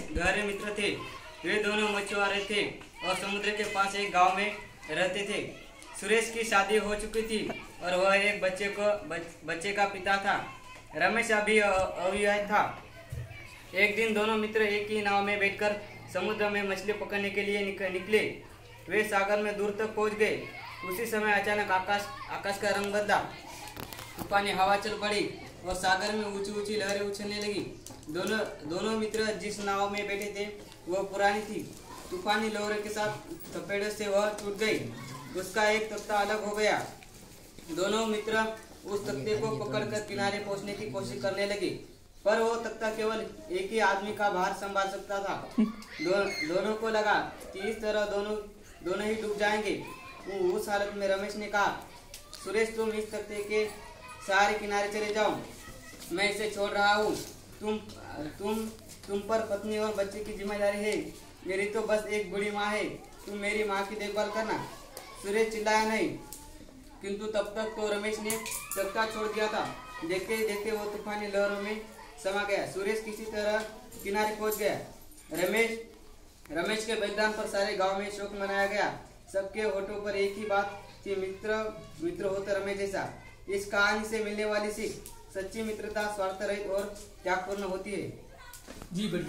गहरे मित्र थे। वे दोनों मछुआरे थे और समुद्र के पास एक गांव में रहते थे। सुरेश की शादी हो चुकी थी और वह एक बच्चे का पिता था। रमेश अभी अविवाहित था। एक दिन दोनों मित्र एक ही नाव में बैठकर समुद्र में मछली पकड़ने के लिए निकले। वे सागर में दूर तक पहुंच गए। उसी समय अचानक आकाश का रंग बदला। तूफानी हवा चल पड़ी और सागर में ऊंची ऊंची लहरें उछलने लगी। दोनों मित्र जिस नाव में बैठे थे वह पुरानी थी। तूफानी लहरों के साथ थपेड़े से वह टूट गई। उसका एक तख्ता अलग हो गया। दोनों मित्र उस तख्ते को पकड़कर किनारे पहुंचने की कोशिश करने लगे, पर वो तख्ता केवल एक ही आदमी का भार संभाल सकता था। दोनों को लगा कि इस तरह दोनों ही डूब जाएंगे। उस हालत में रमेश ने कहा, सुरेश तुम इस तख्ते के सहारे किनारे चले जाओ, मैं इसे छोड़ रहा हूँ। तुम पर पत्नी और बच्चे की जिम्मेदारी है। मेरी तो बस एक बूढ़ी माँ है, तुम मेरी माँ की देखभाल करना। सुरेश चिल्लाया नहीं, किंतु तब तक तो रमेश ने तख्ता छोड़ दिया था। देखते देखते वो तूफानी लहरों में समा गया। सुरेश किसी तरह किनारे पहुंच गया। रमेश के बलिदान पर सारे गांव में शोक मनाया गया। सबके होठों पर एक ही बात थी, मित्र हो तो रमेश जैसा। इस कहानी से मिलने वाली सीख, सच्ची मित्रता स्वार्थ रहित और त्यागपूर्ण होती है। जी बढ़िया।